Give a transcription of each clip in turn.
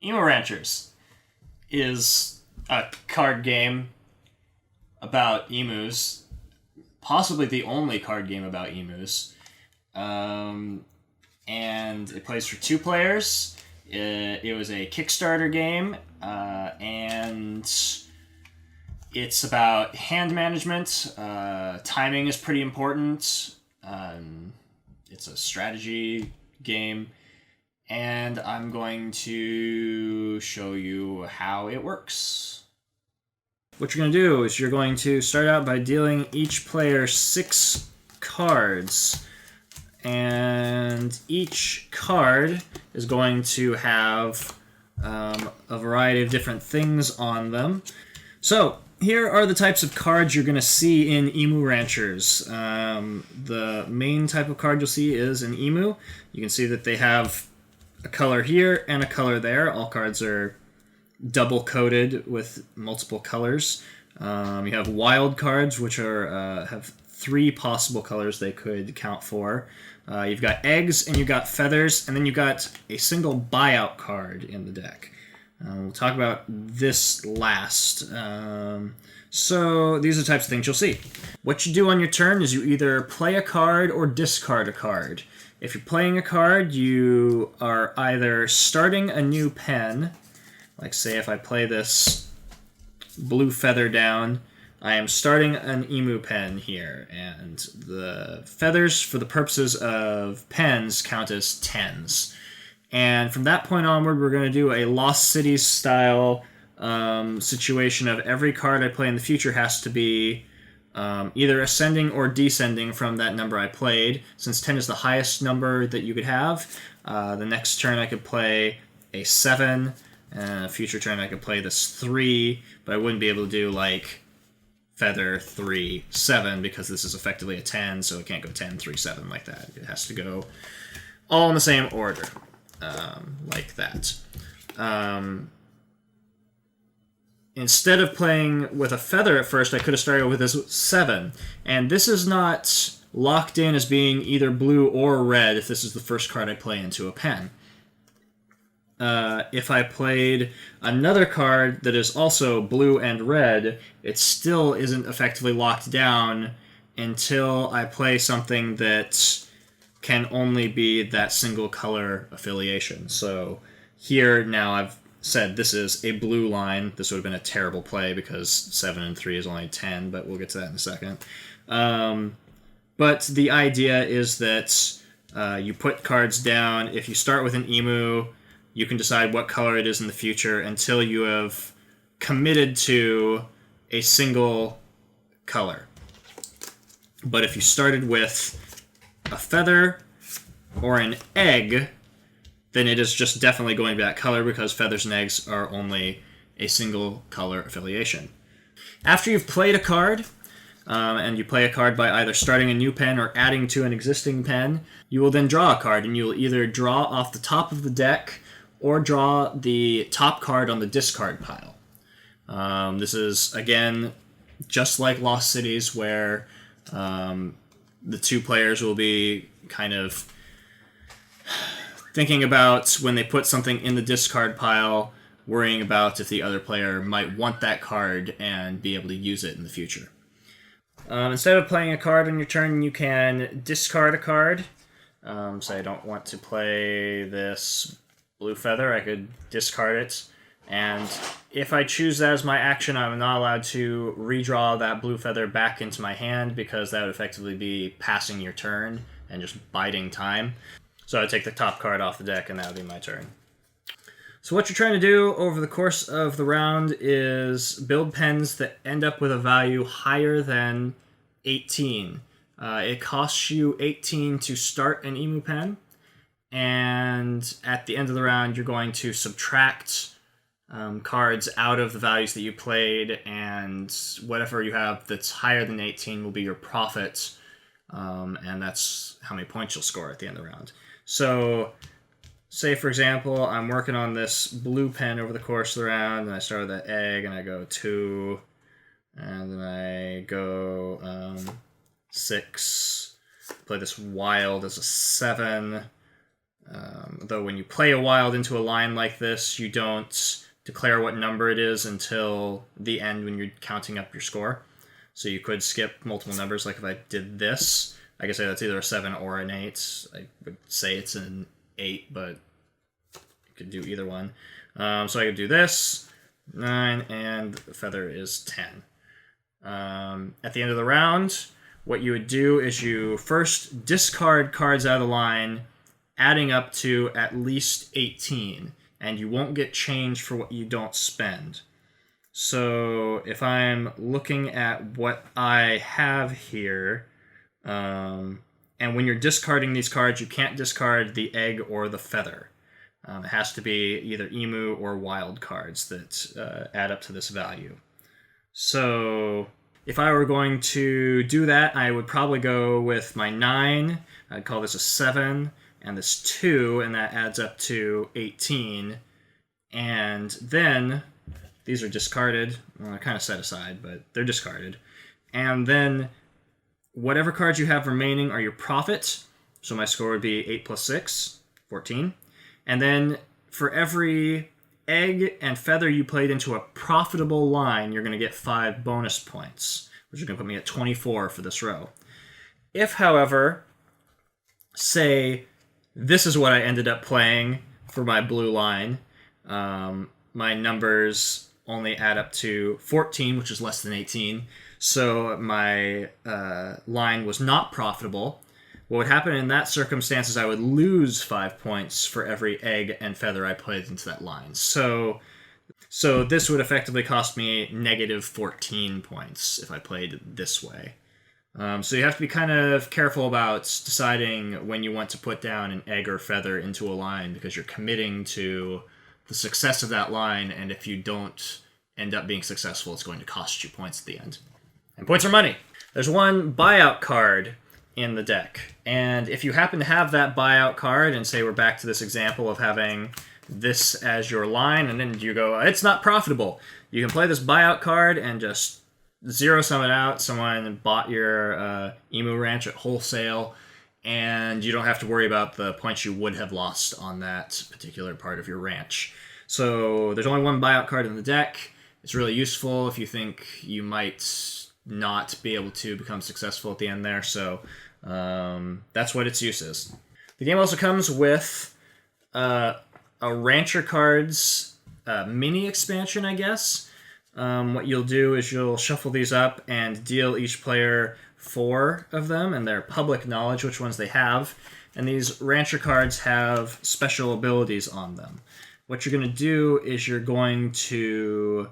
Emu Ranchers is a card game about emus, possibly the only card game about emus. And it plays for 2 players. It was a Kickstarter game, and it's about hand management. Timing is pretty important. It's a strategy game, and I'm going to show you how it works. What you're going to do is you're going to start out by dealing each player 6 cards, and each card is going to have a variety of different things on them. So here are the types of cards you're going to see in Emu Ranchers. The main type of card you'll see is an emu. You can see that they have a color here and a color there. All cards are double coated with multiple colors. You have wild cards, which are have 3 possible colors they could count for. You've got eggs and you've got feathers, and then you've got a single buyout card in the deck. We'll talk about this last. So these are the types of things you'll see. What you do on your turn is you either play a card or discard a card. If you're playing a card, you are either starting a new pen, like say if I play this blue feather down, I am starting an emu pen here, and the feathers, for the purposes of pens, count as 10s. And from that point onward, we're going to do a Lost Cities style situation of every card I play in the future has to be either ascending or descending from that number I played. Since 10 is the highest number that you could have, the next turn I could play a 7, and a future turn I could play this 3, but I wouldn't be able to do like feather 3 7 because this is effectively a 10, so it can't go 10 3 7 like that. It has to go all in the same order, like that. Instead of playing with a feather at first, I could have started with this 7, and this is not locked in as being either blue or red if this is the first card I play into a pen. If I played another card that is also blue and red, it still isn't effectively locked down until I play something that can only be that single color affiliation. So here now I've said this is a blue line. This would have been a terrible play because 7 and 3 is only 10, but we'll get to that in a second. But the idea is that you put cards down. If you start with an emu, you can decide what color it is in the future until you have committed to a single color. But if you started with a feather or an egg, then it is just definitely going to that color because feathers and eggs are only a single color affiliation. After you've played a card, and you play a card by either starting a new pen or adding to an existing pen, you will then draw a card, and you will either draw off the top of the deck or draw the top card on the discard pile. This is, again, just like Lost Cities, where the 2 players will be kind of thinking about when they put something in the discard pile, worrying about if the other player might want that card and be able to use it in the future. Instead of playing a card on your turn, you can discard a card. Say I don't want to play this blue feather, I could discard it. And if I choose that as my action, I'm not allowed to redraw that blue feather back into my hand because that would effectively be passing your turn and just biding time. So I'd take the top card off the deck and that would be my turn. So what you're trying to do over the course of the round is build pens that end up with a value higher than 18. It costs you 18 to start an emu pen, and at the end of the round you're going to subtract cards out of the values that you played, and whatever you have that's higher than 18 will be your profit, and that's how many points you'll score at the end of the round. So say, for example, I'm working on this blue pen over the course of the round, and I start with an egg, and I go 2, and then I go 6, play this wild as a 7, Though when you play a wild into a line like this, you don't declare what number it is until the end when you're counting up your score. So you could skip multiple numbers. Like if I did this, I could say that's either a 7 or an 8. I would say it's an 8, but you could do either one. So I could do this, 9, and the feather is 10. At the end of the round, what you would do is you first discard cards out of the line, adding up to at least 18, and you won't get change for what you don't spend. So if I'm looking at what I have here, and when you're discarding these cards, you can't discard the egg or the feather. It has to be either emu or wild cards that add up to this value. So if I were going to do that, I would probably go with my 9. I'd call this a 7, and this 2, and that adds up to 18. And then these are discarded. Well, they're kind of set aside, but they're discarded. And then whatever cards you have remaining are your profit. So my score would be 8 plus 6, 14. And then for every egg and feather you played into a profitable line, you're going to get 5 bonus points, which is going to put me at 24 for this row. If, however, say this is what I ended up playing for my blue line, my numbers only add up to 14, which is less than 18, so my line was not profitable. What would happen in that circumstance is I would lose 5 points for every egg and feather I played into that line. So this would effectively cost me negative 14 points if I played this way. So you have to be kind of careful about deciding when you want to put down an egg or feather into a line, because you're committing to the success of that line, and if you don't end up being successful, it's going to cost you points at the end. And points are money. There's one buyout card in the deck, and if you happen to have that buyout card, and say we're back to this example of having this as your line, and then you go, it's not profitable, you can play this buyout card and just zero sum it out. Someone bought your Emu Ranch at wholesale, and you don't have to worry about the points you would have lost on that particular part of your ranch. So there's only one buyout card in the deck. It's really useful if you think you might not be able to become successful at the end there, so that's what its use is. The game also comes with a Rancher Cards mini expansion, I guess. What you'll do is you'll shuffle these up and deal each player 4 of them, and they're public knowledge which ones they have. And these Rancher cards have special abilities on them. What you're going to do is you're going to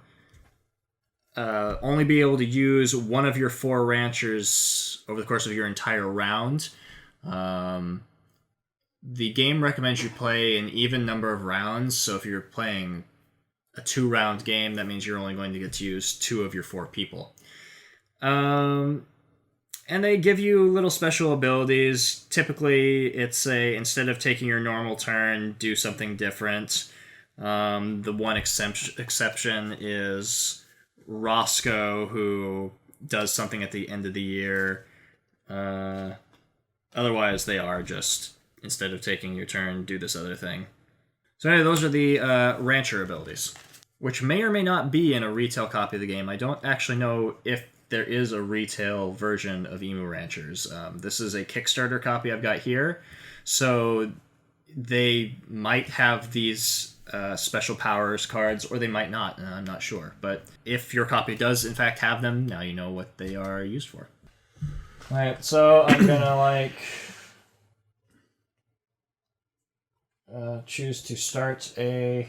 only be able to use one of your 4 Ranchers over the course of your entire round. The game recommends you play an even number of rounds, so if you're playing a 2-round game, that means you're only going to get to use 2 of your 4 people. And they give you little special abilities. Typically, it's instead of taking your normal turn, do something different. The one exception is Roscoe, who does something at the end of the year. Otherwise, they are just, instead of taking your turn, do this other thing. So anyway, those are the Rancher abilities, which may or may not be in a retail copy of the game. I don't actually know if there is a retail version of Emu Ranchers. This is a Kickstarter copy I've got here, so they might have these special powers cards, or they might not. I'm not sure. But if your copy does, in fact, have them, now you know what they are used for. All right, so I'm gonna choose to start a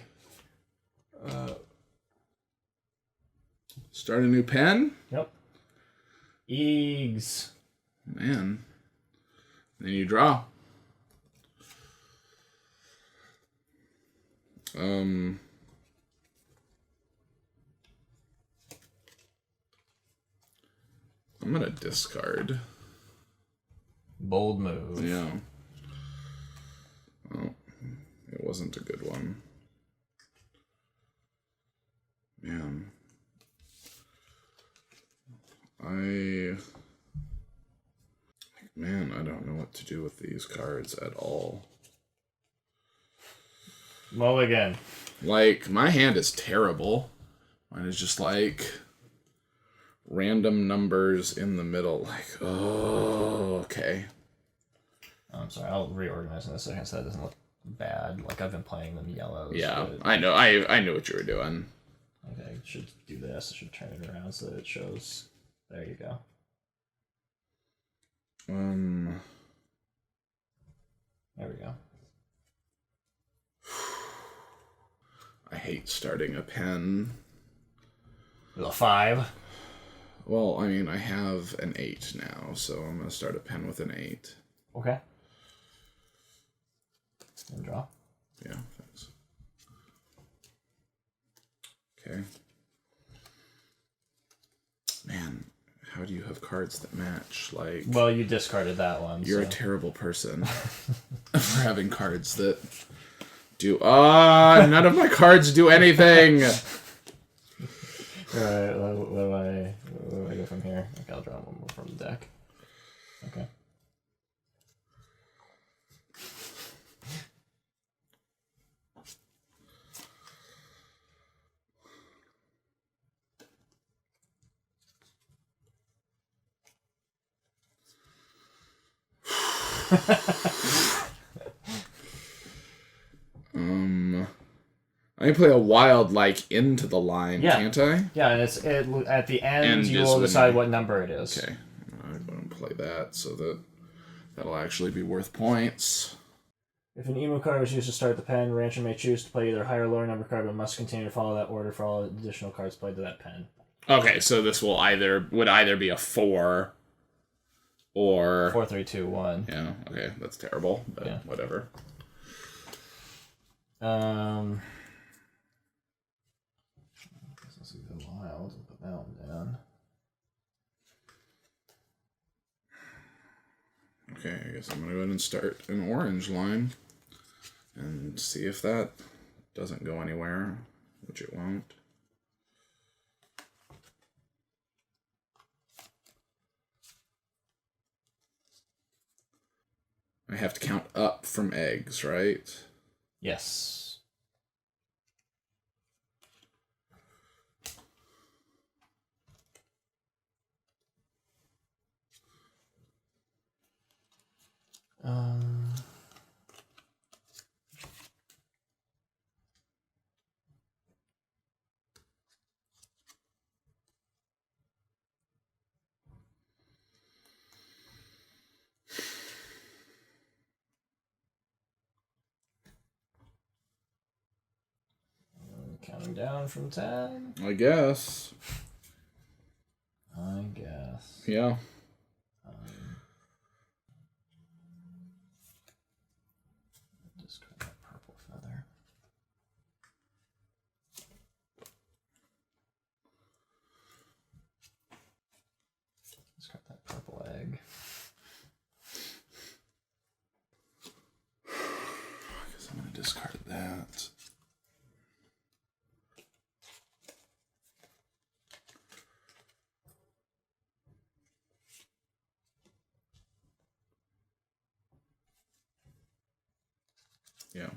start a new pen. Yep. Eggs. Man. Then you draw. I'm gonna discard. Bold move. Yeah. Well, it wasn't a good one. Man. I don't know what to do with these cards at all. Mulligan. Like, my hand is terrible. Mine is just like random numbers in the middle. Like, oh, okay. I'm sorry, I'll reorganize in a second so that doesn't look bad. Like, I've been playing them yellows. Yeah, but I know. I knew what you were doing. Okay, I should do this. I should turn it around so that it shows. There you go. There we go. I hate starting a pen. With a 5. Well, I mean, I have an 8 now, so I'm going to start a pen with an 8. Okay. And draw. Yeah, thanks. Okay. Man, how do you have cards that match? Like, well, you discarded that one. You're so. a terrible person for having cards that do... none of my cards do anything! Alright, where do I go from here? Okay, I'll draw one more from the deck. Okay. I can play a wild, like, into the line, can't I? Yeah, and at the end you is will when decide what number it is. Okay. I'm going to play that so that that'll actually be worth points. If an emu card was used to start the pen, Rancher may choose to play either higher or lower number card, but must continue to follow that order for all additional cards played to that pen. Okay, so this would either be a 4 or 4, 3, 2, 1. Yeah, okay, that's terrible, but yeah. Whatever. Let's go wild and put that one down. Okay, I guess I'm gonna go ahead and start an orange line and see if that doesn't go anywhere, which it won't. I have to count up from eggs, right? Yes. Counting down from 10. I guess. Yeah. Discard that purple feather. Discard that purple egg. I guess I'm going to discard that. Yeah.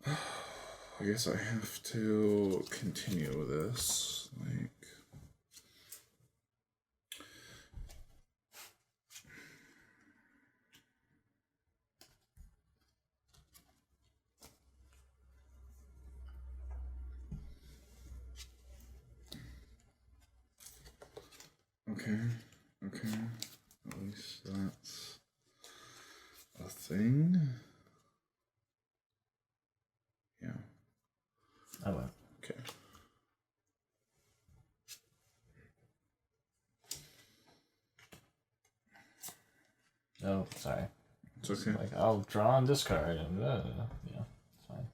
I guess I have to continue this. Like... Okay. At least that's a thing. Yeah. I went. Okay. Oh, sorry. It's okay. Like, I'll draw and discard, and yeah, it's fine.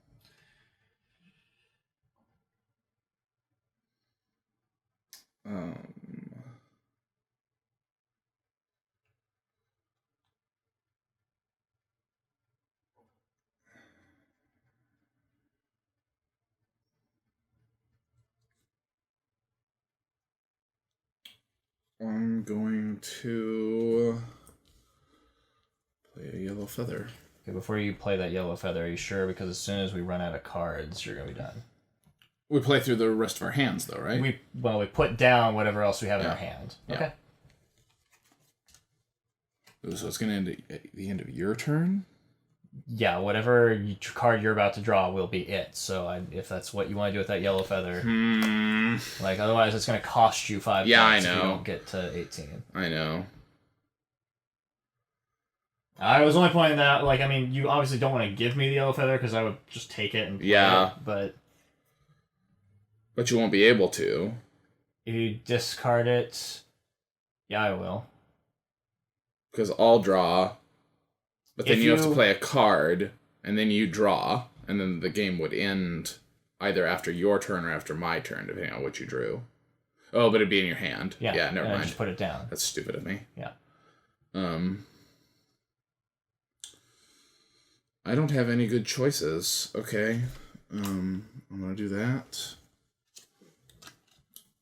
I'm going to play a yellow feather. Okay, before you play that yellow feather, are you sure? Because as soon as we run out of cards, you're going to be done. We play through the rest of our hands, though, right? We put down whatever else we have in Yeah. our hand. Yeah. Okay. So it's going to end at the end of your turn? Yeah, whatever card you're about to draw will be it. So if that's what you want to do with that yellow feather, like otherwise it's going to cost you 5 Yeah, points I know. if you don't get to 18. I know. I was only pointing that, like, I mean, you obviously don't want to give me the yellow feather because I would just take it and play it, but you won't be able to. if you discard it, yeah, I will. Because I'll draw, but then If you have to play a card, and then you draw, and then the game would end either after your turn or after my turn, depending on what you drew. Oh, but it'd be in your hand. Yeah, never mind. Just put it down. That's stupid of me. Yeah. I don't have any good choices. Okay. I'm gonna do that.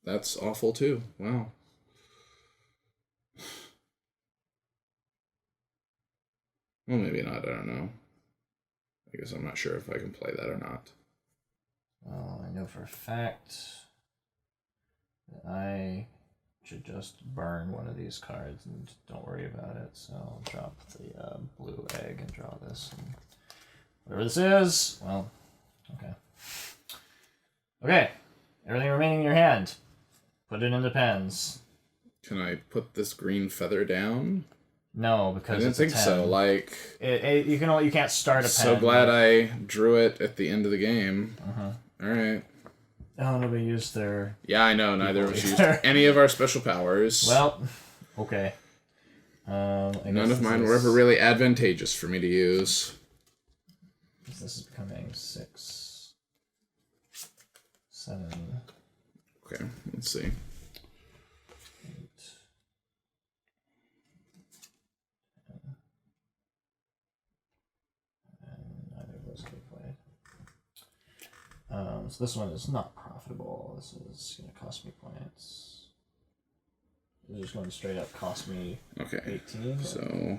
That's awful too. Wow. Well, maybe not. I don't know. I guess I'm not sure if I can play that or not. Well, I know for a fact that I should just burn one of these cards and don't worry about it. So I'll drop the blue egg and draw this. And whatever this is, well, okay. Okay, everything remaining in your hand. Put it into pens. Can I put this green feather down? No, because I didn't think so. Like, you can't start a pen. So glad I drew it at the end of the game. All right. Oh, nobody used their. Yeah, I know. Neither of us used any of our special powers. Well, okay. None of mine were ever really advantageous for me to use. This is becoming 6, 7. Okay, let's see. 8. And neither of those can be played. So this one is not profitable. This is going to cost me points. This is just going to straight up cost me 18. So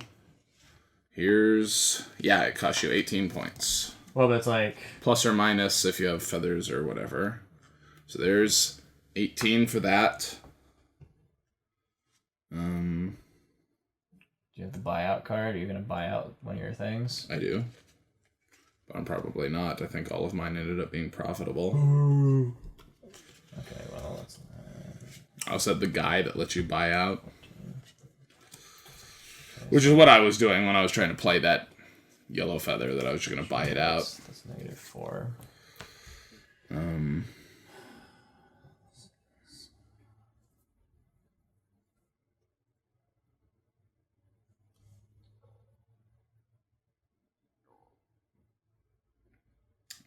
here's... Yeah, it costs you 18 points. Well, but it's like... Plus or minus if you have feathers or whatever. So there's 18 for that. Do you have the buyout card? Are you going to buy out one of your things? I do. But I'm probably not. I think all of mine ended up being profitable. Okay, well, that's... I also had the guy that lets you buy out. Which is what I was doing when I was trying to play that yellow feather, that I was just going to buy it out. That's -4.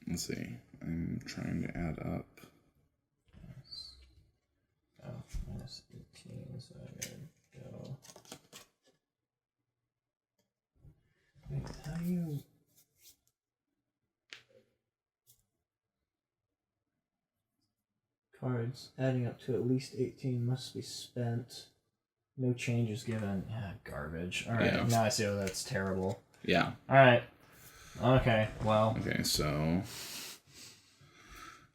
Let's see. I'm trying to add up. Oh, -18, so I gotta go. Wait, how do you... Cards adding up to at least 18 must be spent. No changes given. Yeah, garbage. Alright, Yeah. Now I see how that's terrible. Yeah. Alright. Okay, well. Okay, so I'm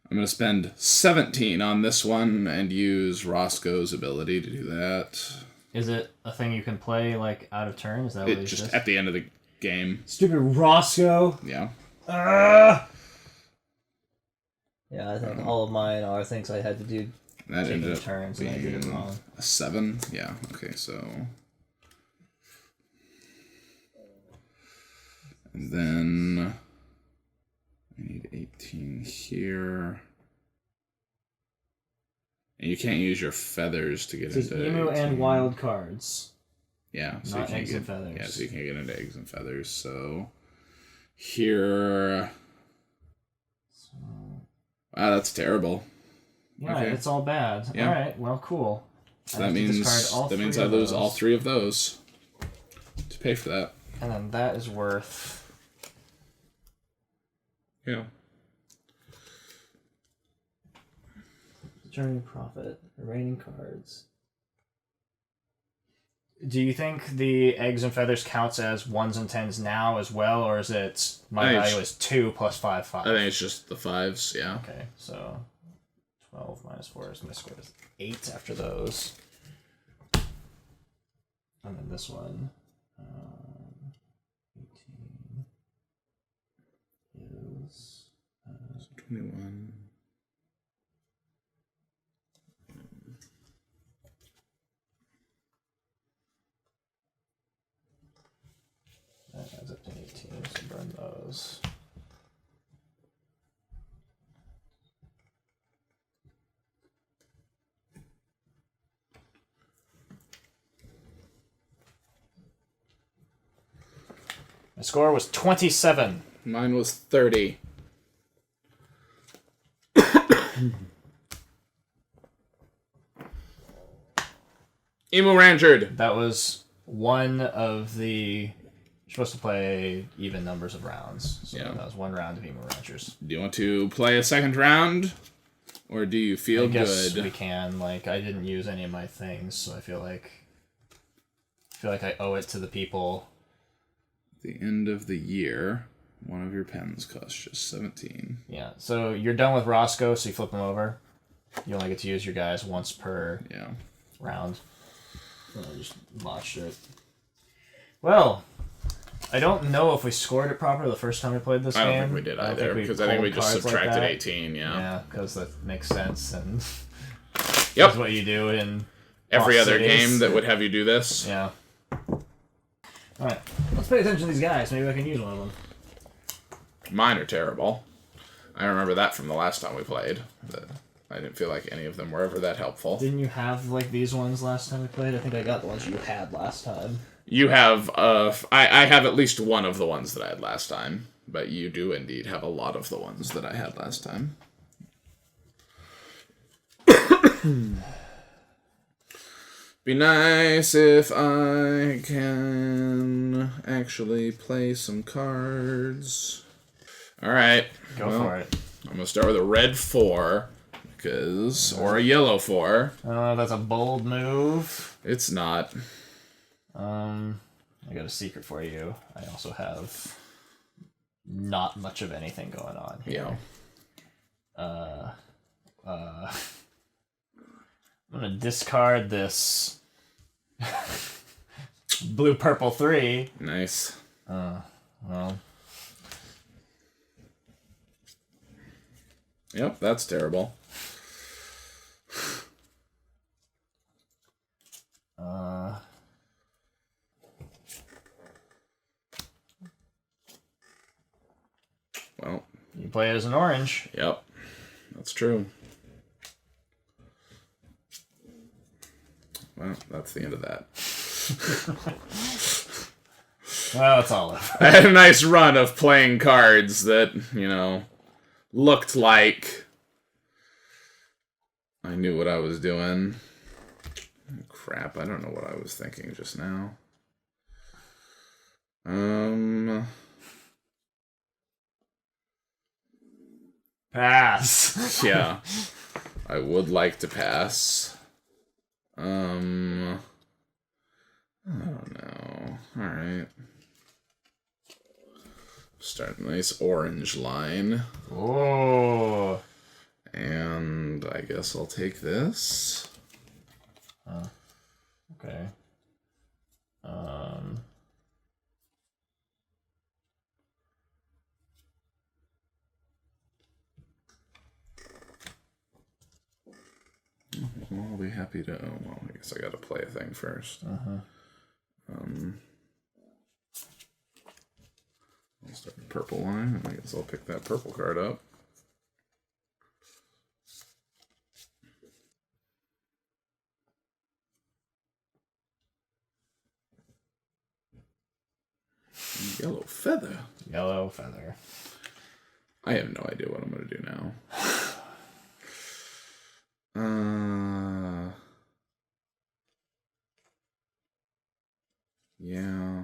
going to spend 17 on this one and use Roscoe's ability to do that. Is it a thing you can play, like, out of turn? Is that what It's it just is? at the end of the game. Stupid Roscoe! Yeah. Yeah, I think all of mine are things I had to do That taking ended up turns and I did it being wrong. a 7. Yeah, okay, so... And then... I need 18 here. And you can't use your feathers to get It's into Emu 18. and wild cards. Yeah, so Not you can't eggs get, and feathers. Yeah, so you can't get into eggs and feathers. So here... Wow, that's terrible. Yeah, Okay. it's all bad. Yeah. Alright, well, cool. So that means I lose all 3 of those to pay for that. And then that is worth... Yeah. Determining profit. Remaining cards. Do you think the eggs and feathers counts as 1s and 10s now as well, or is it my value is 2 plus 5, 5? I think it's just the 5s, yeah. Okay, so 12 minus 4 is my score is 8 after those. And then this one, 18 is 21. That adds up to 18, so burn those. My score was 27. Mine was 30. Emu Ranchers. That was one of the... You're supposed to play even numbers of rounds. So yeah. That was one round of Emu Ranchers. Do you want to play a second round? Or do you feel good? I guess we can. Like, I didn't use any of my things, so I feel like I owe it to the people. At the end of the year, one of your pens costs just 17. Yeah, so you're done with Roscoe, so you flip them over. You only get to use your guys once per round. So I just botched it. Well, I don't know if we scored it properly the first time we played this game. I don't think we did either, because I think we just subtracted 18, Yeah, because that makes sense, and yep. That's what you do in every other game that would have you do this. Yeah. Alright, let's pay attention to these guys. Maybe I can use one of them. Mine are terrible. I remember that from the last time we played. But I didn't feel like any of them were ever that helpful. Didn't you have, like, these ones last time we played? I think I got the ones you had last time. You have, I have at least one of the ones that I had last time. But you do indeed have a lot of the ones that I had last time. Be nice if I can actually play some cards. Alright. Go for it. I'm going to start with a red 4. Or a yellow 4. Oh, that's a bold move. It's not. I got a secret for you. I also have not much of anything going on here. Yeah. I'm gonna discard this blue-purple 3. Nice. Well. Yep, that's terrible. Well. You play it as an orange. Yep, that's true. Well, that's the end of that. Well, it's all over. I had a nice run of playing cards that, looked like I knew what I was doing. Crap, I don't know what I was thinking just now. Pass. Yeah. I would like to pass. I don't know. Alright. Start a nice orange line. Oh. And I guess I'll take this. Okay. I'll be happy to... Oh, well, I guess I gotta play a thing first. I'll start the purple line, and I guess I'll pick that purple card up. Yellow feather. Yellow feather. I have no idea what I'm going to do now. Yeah.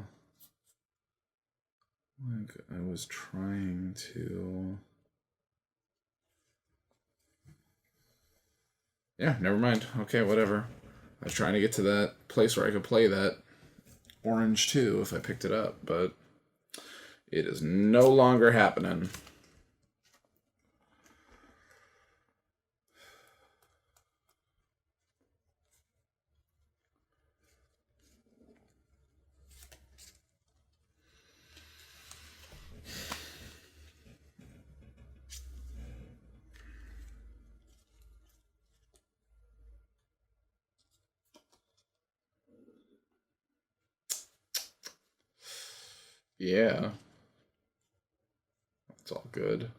Like, I was trying to... Yeah, never mind. Okay, whatever. I was trying to get to that place where I could play that orange too if I picked it up, but it is no longer happening. Yeah. It's all good.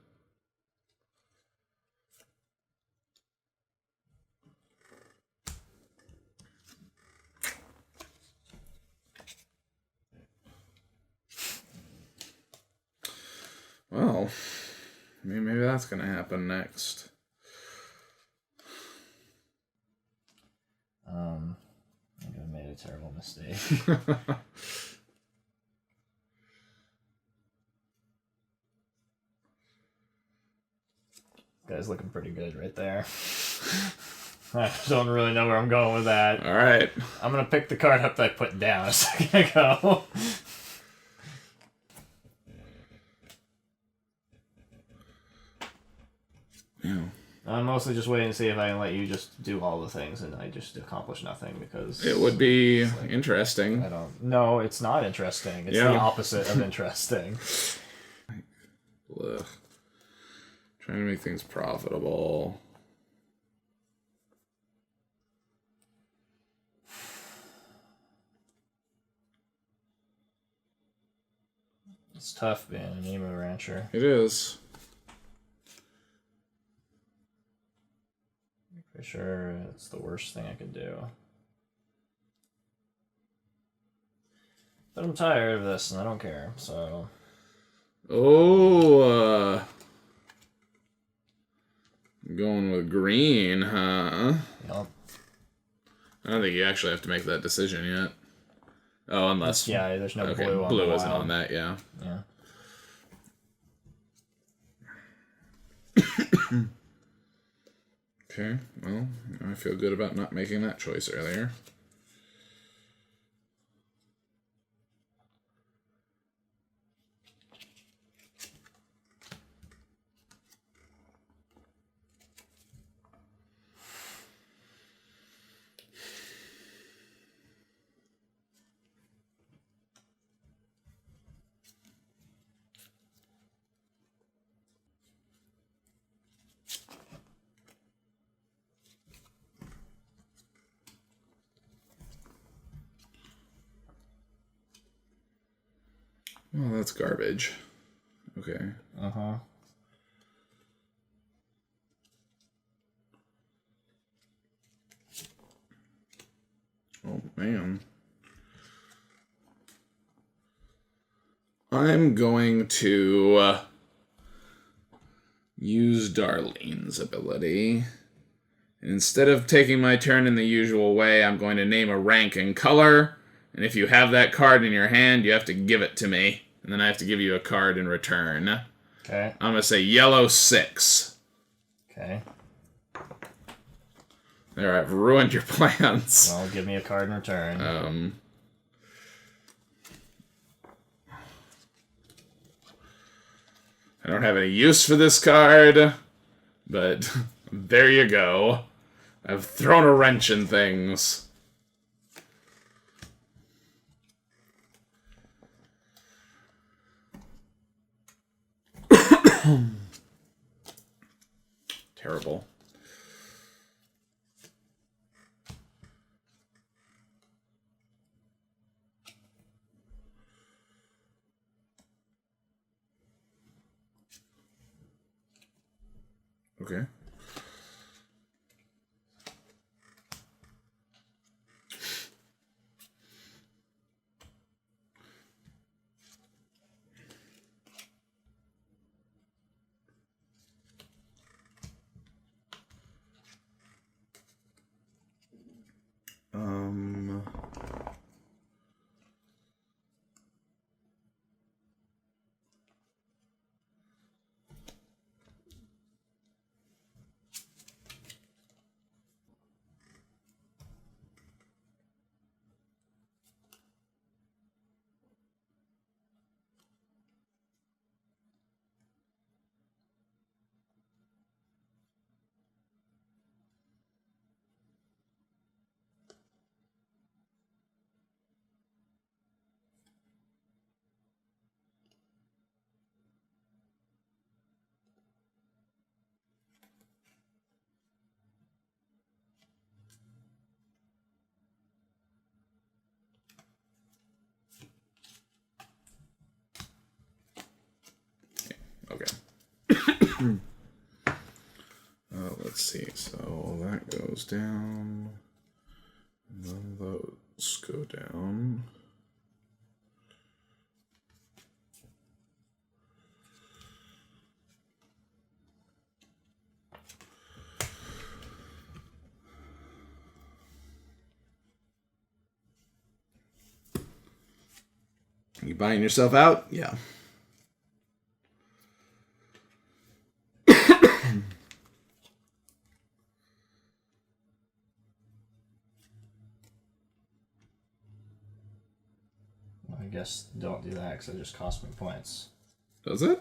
Well, maybe that's going to happen next. I think I made a terrible mistake. Guy's looking pretty good right there. I don't really know where I'm going with that. All right. I'm going to pick the card up that I put down a second ago. Yeah. I'm mostly just waiting to see if I can let you just do all the things and I just accomplish nothing because... It would be interesting. No, it's not interesting. It's the opposite of interesting. Ugh. Trying to make things profitable. It's tough being an Emu Rancher. It is. I'm pretty sure it's the worst thing I can do. But I'm tired of this and I don't care, so... Oh, I'm going with green, huh? Yep. I don't think you actually have to make that decision yet. Oh, unless... Yeah, there's no blue on the blue isn't wild. on that, yeah. Yeah. Okay, well, I feel good about not making that choice earlier. Well, that's garbage. Okay. Uh-huh. Oh, man. I'm going to use Darlene's ability. And instead of taking my turn in the usual way, I'm going to name a rank and color. And if you have that card in your hand, you have to give it to me. And then I have to give you a card in return. Okay. I'm going to say yellow 6. Okay. There, I've ruined your plans. Well, give me a card in return. I don't have any use for this card, but there you go. I've thrown a wrench in things. Terrible. Okay. Okay. Let's see. So that goes down. And then those go down. You buying yourself out? Yeah. I guess don't do that because it just cost me points. Does it?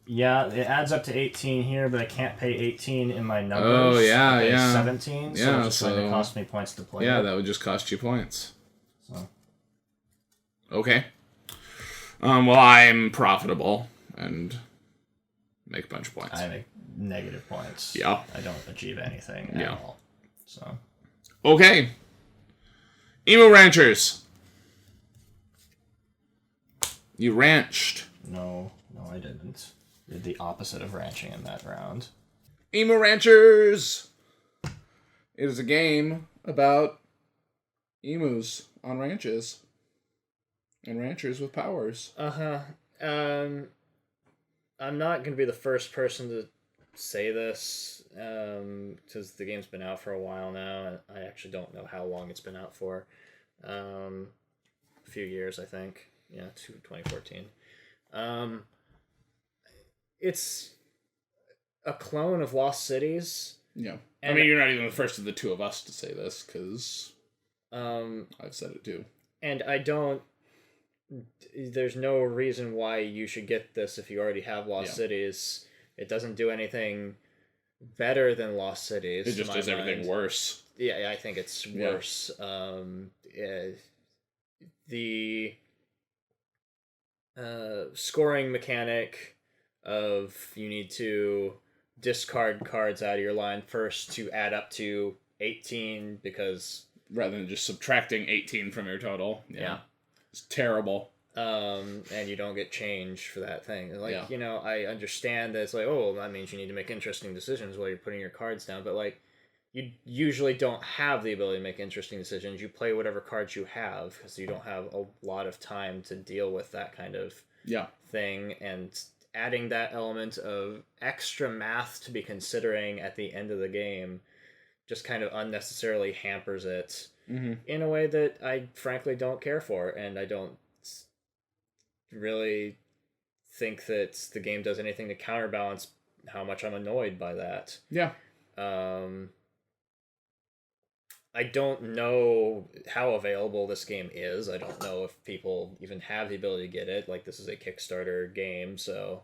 Yeah, it adds up to 18 here, but I can't pay 18 in my numbers. Oh, yeah, I pay yeah. 17, so Yeah, it's just going to cost me points to play. Yeah, it. that would just cost you points. So. Okay. Well, I'm profitable and make a bunch of points. I make negative points. Yeah. I don't achieve anything at all. So. Okay. Emu Ranchers. You ranched. No, I didn't. Did the opposite of ranching in that round. Emu Ranchers. It is a game about emus on ranches. And ranchers with powers. I'm not going to be the first person to say this, because the game's been out for a while now, and I actually don't know how long it's been out for. A few years, I think. Yeah, 2014. It's a clone of Lost Cities. Yeah. And I mean, you're not even the first of the two of us to say this, because I've said it too. And I don't... There's no reason why you should get this if you already have Lost Cities. It doesn't do anything better than Lost Cities. It just does everything worse. Yeah, I think it's worse. The scoring mechanic of you need to discard cards out of your line first to add up to 18 because... Rather than just subtracting 18 from your total. Yeah. It's terrible. And you don't get change for that thing. Like, I understand that it's like, oh, that means you need to make interesting decisions while you're putting your cards down, but like, you usually don't have the ability to make interesting decisions. You play whatever cards you have because you don't have a lot of time to deal with that kind of thing, and adding that element of extra math to be considering at the end of the game just kind of unnecessarily hampers it in a way that I frankly don't care for, and I don't really think that the game does anything to counterbalance how much I'm annoyed by that. Yeah. I don't know how available this game is. I don't know if people even have the ability to get it. Like, this is a Kickstarter game, so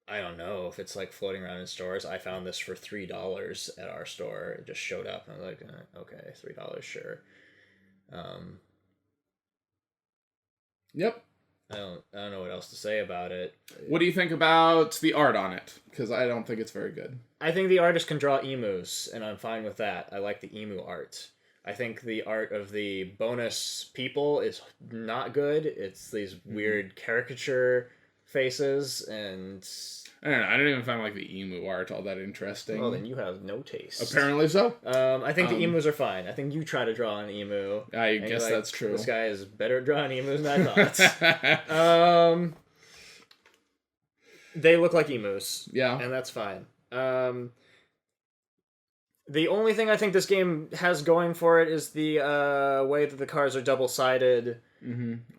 I don't know if it's like floating around in stores. I found this for $3 at our store. It just showed up, and I was like, okay, $3, sure. Yep. I don't know what else to say about it. What do you think about the art on it? Because I don't think it's very good. I think the artist can draw emus, and I'm fine with that. I like the emu art. I think the art of the bonus people is not good. It's these weird caricature faces, and... I don't know. I don't even find like the emu art all that interesting. Well, then you have no taste. Apparently so. I think the emus are fine. I think you try to draw an emu. I guess that's true. This guy is better at drawing emus than I thought. They look like emus. Yeah. And that's fine. The only thing I think this game has going for it is the way that the cards are double-sided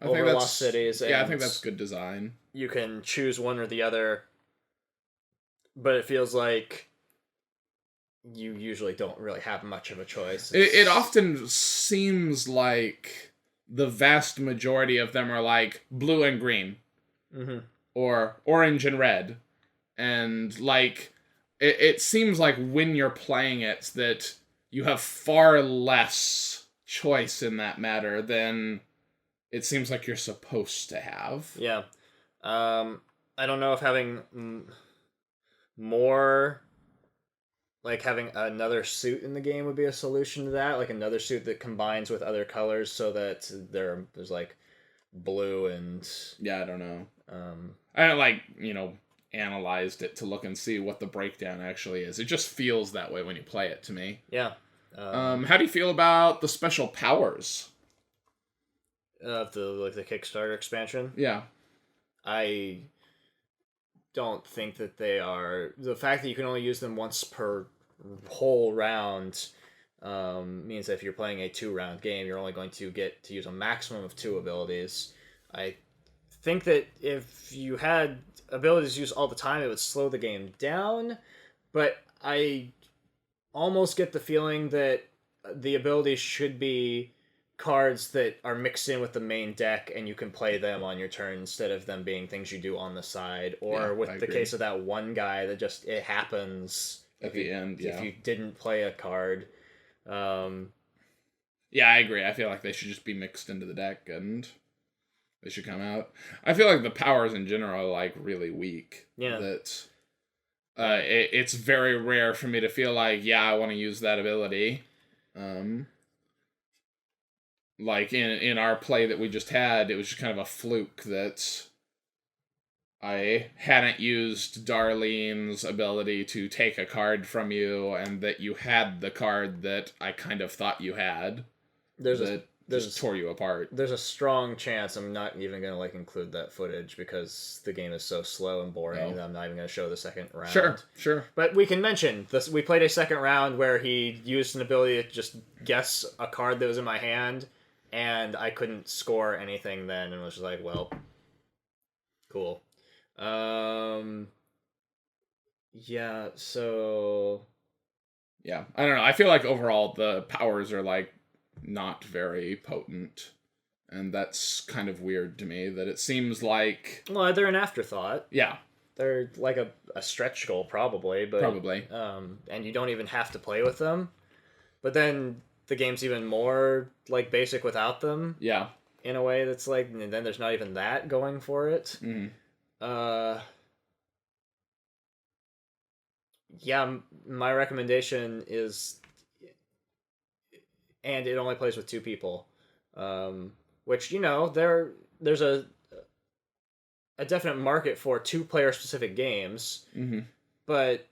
over Lost Cities. Yeah, I think that's good design. You can choose one or the other, but it feels like you usually don't really have much of a choice. It often seems like the vast majority of them are like blue and green. Or orange and red. And like... It seems like when you're playing it that you have far less choice in that matter than it seems like you're supposed to have. Yeah. I don't know if having more... Like, having another suit in the game would be a solution to that. Like, another suit that combines with other colors so that there's, like, blue and... Yeah, I don't know. I don't like, analyzed it to look and see what the breakdown actually is. It just feels that way when you play it to me. Yeah. How do you feel about the special powers? The Kickstarter expansion? Yeah. I don't think that they are... The fact that you can only use them once per whole round means that if you're playing a 2-round game, you're only going to get to use a maximum of 2 abilities. I think that if you had abilities used all the time, it would slow the game down, but I almost get the feeling that the abilities should be cards that are mixed in with the main deck, and you can play them on your turn instead of them being things you do on the side, or with the case of that one guy that just, it happens at the end, if you didn't play a card. Yeah, I agree. I feel like they should just be mixed into the deck, and they should come out. I feel like the powers in general are, like, really weak. Yeah. That it's very rare for me to feel like, yeah, I want to use that ability. Like, in our play that we just had, it was just kind of a fluke that I hadn't used Darlene's ability to take a card from you, and that you had the card that I kind of thought you had. Just tore you apart. There's a strong chance I'm not even going to, like, include that footage because the game is so slow and boring that I'm not even going to show the second round. Sure. But we can mention this. We played a second round where he used an ability to just guess a card that was in my hand, and I couldn't score anything then, and was just like, well, cool. Yeah, so... Yeah, I don't know. I feel like overall the powers are, like, not very potent, and that's kind of weird to me, that it seems like... Well, they're an afterthought. Yeah. They're like a stretch goal, probably, but... Probably. And you don't even have to play with them. But then the game's even more, like, basic without them. Yeah. In a way that's like, and then there's not even that going for it. Yeah, my recommendation is... And it only plays with 2 people. Which, you know, there's a definite market for 2-player-specific games. But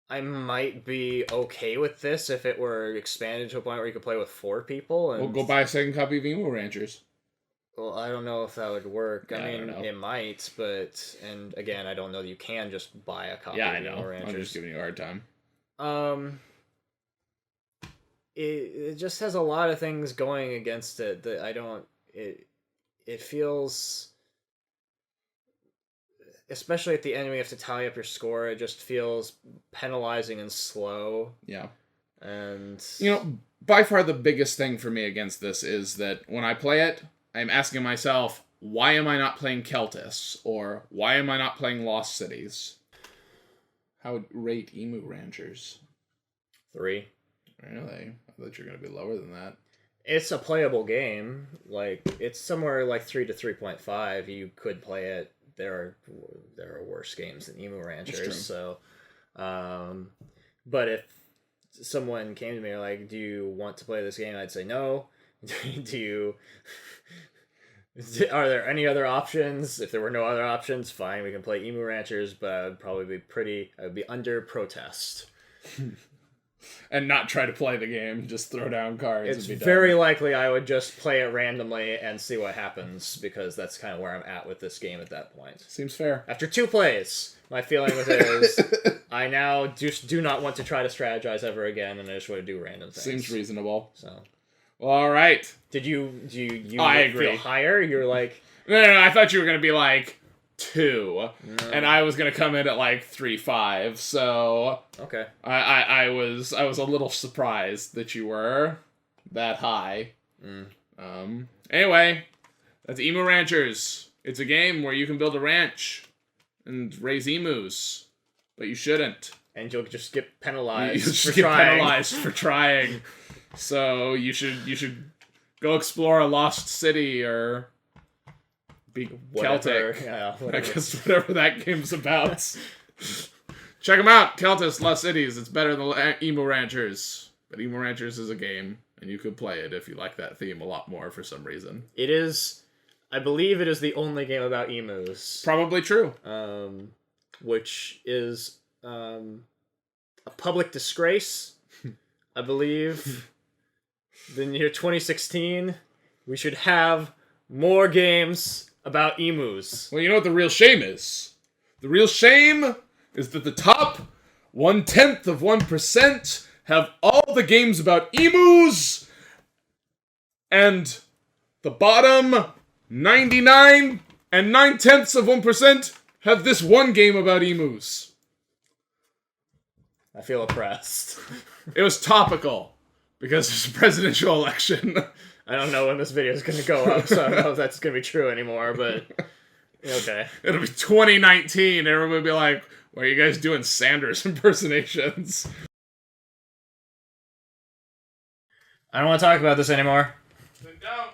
I might be okay with this if it were expanded to a point where you could play with 4 people. And... We'll go buy a second copy of Emu Ranchers. Well, I don't know if that would work. Yeah, I mean, it might, but... And again, I don't know that you can just buy a copy of Emu Ranchers. I'm just giving you a hard time. It just has a lot of things going against it that I don't... It feels... Especially at the end when you have to tally up your score, it just feels penalizing and slow. Yeah. And... You know, by far the biggest thing for me against this is that when I play it, I'm asking myself, why am I not playing Keltis? Or, why am I not playing Lost Cities? How would rate Emu Ranchers? 3. Really? I thought you were going to be lower than that. It's a playable game. Like, it's somewhere like 3 to 3.5. You could play it. There are worse games than Emu Ranchers. So, but if someone came to me like, "Do you want to play this game?" I'd say no. Do you? Are there any other options? If there were no other options, fine, we can play Emu Ranchers. But I would probably be I would be under protest. And not try to play the game, just throw down cards. It's very likely I would just play it randomly and see what happens, because that's kind of where I'm at with this game at that point. Seems fair. After 2 plays, my feeling with it is I now just do not want to try to strategize ever again, and I just want to do random things. Seems reasonable. So, well, all right. Did you I agree. feel higher? You're like... No, I thought you were going to be like 2, and I was gonna come in at like 3.5. So okay, I was a little surprised that you were that high. Anyway, that's Emu Ranchers. It's a game where you can build a ranch and raise emus, but you shouldn't. And you'll just get penalized. You just get penalized for trying. So you should go explore a lost city or be whatever. Celtic. Yeah, I guess whatever that game's about. Check them out. Keltis, Lost Cities. It's better than Emu Ranchers. But Emu Ranchers is a game, and you could play it if you like that theme a lot more for some reason. It is... I believe it is the only game about emus. Probably true. which is a public disgrace. I believe in the year 2016, we should have more games about emus. Well, you know what the real shame is? The real shame is that the top 0.1% have all the games about emus, and the bottom 99 and 0.9% have this one game about emus. I feel oppressed. It was topical because there's a presidential election. I don't know when this video is going to go up, so I don't know if that's going to be true anymore, but okay. It'll be 2019. Everybody will be like, why are you guys doing Sanders impersonations? I don't want to talk about this anymore. Then don't.